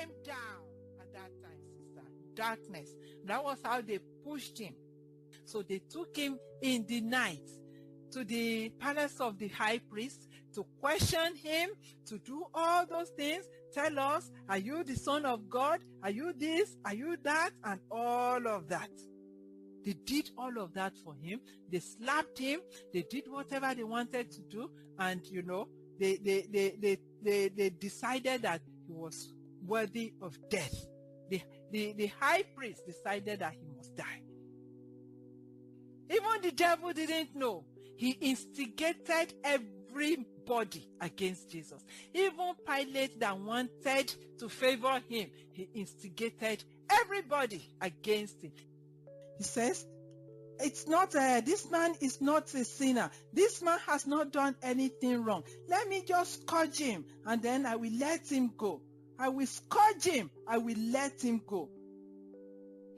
came down at that time, sister. Darkness. That was how they pushed him. So they took him in the night to the palace of the high priest to question him, to do all those things. Tell us, are you the Son of God? Are you this? Are you that? And all of that. They did all of that for him. They slapped him. They did whatever they wanted to do. And, they decided that he was worthy of death. The high priest decided that he must die. Even the devil didn't know. He instigated everybody against Jesus. Even Pilate that wanted to favor him, he instigated everybody against him. He says, it's not, this man is not a sinner. This man has not done anything wrong. Let me just scourge him and then I will let him go. I will scourge him. I will let him go.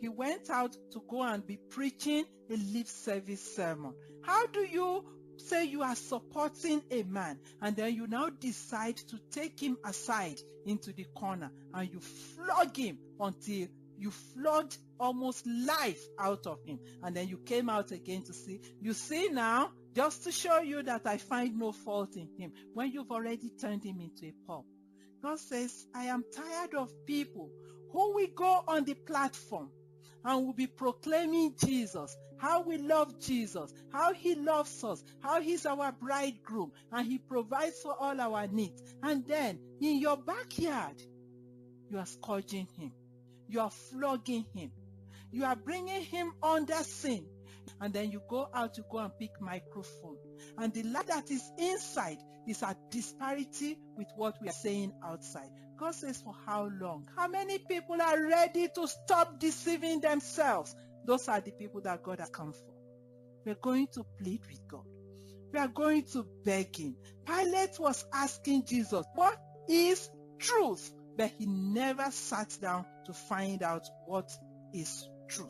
He went out to go and be preaching a lip service sermon. How do you say you are supporting a man and then you now decide to take him aside into the corner and you flog him until you flogged almost life out of him, and then you came out again to see, you see now, just to show you that I find no fault in him, when you've already turned him into a pulp. God says, I am tired of people who will go on the platform and will be proclaiming Jesus, how we love Jesus, how he loves us, how he's our bridegroom, and he provides for all our needs. And then in your backyard, you are scourging him. You are flogging him. You are bringing him under sin. And then you go out to go and pick microphone. And the light that is inside is at disparity with what we are saying outside. God says, for how long? How many people are ready to stop deceiving themselves? Those are the people that God has come for. We're going to plead with God. We are going to beg him. Pilate was asking Jesus, what is truth? But he never sat down to find out what is truth.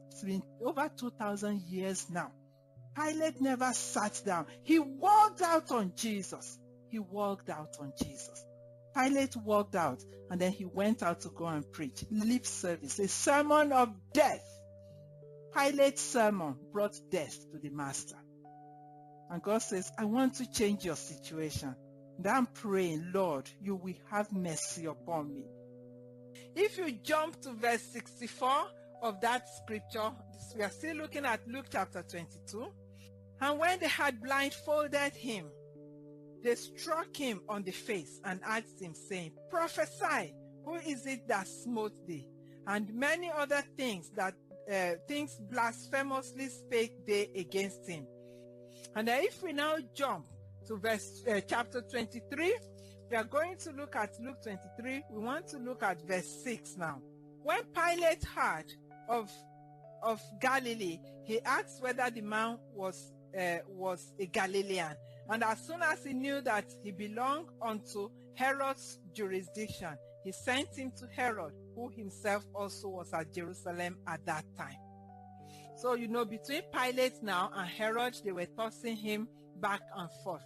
It's been over 2,000 years now. Pilate never sat down. He walked out on Jesus. He walked out on Jesus. Pilate walked out and then he went out to go and preach. Lip service, a sermon of death. Pilate's sermon brought death to the master. And God says, I want to change your situation. And I'm praying, Lord, you will have mercy upon me. If you jump to verse 64 of that scripture, we are still looking at Luke chapter 22. And when they had blindfolded him, they struck him on the face and asked him, saying, Prophesy, who is it that smote thee? And many other things things blasphemously spake they against him. And if we now jump to chapter 23, we are going to look at Luke 23. We want to look at verse 6 now. When Pilate heard of Galilee, he asked whether the man was a Galilean. And as soon as he knew that he belonged unto Herod's jurisdiction, he sent him to Herod, who himself also was at Jerusalem at that time. So, between Pilate now and Herod, they were tossing him back and forth,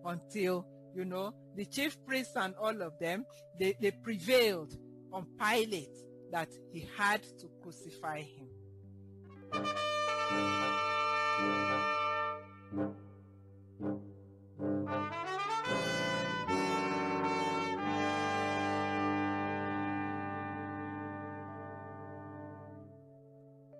until, the chief priests and all of them, they prevailed on Pilate that he had to crucify him.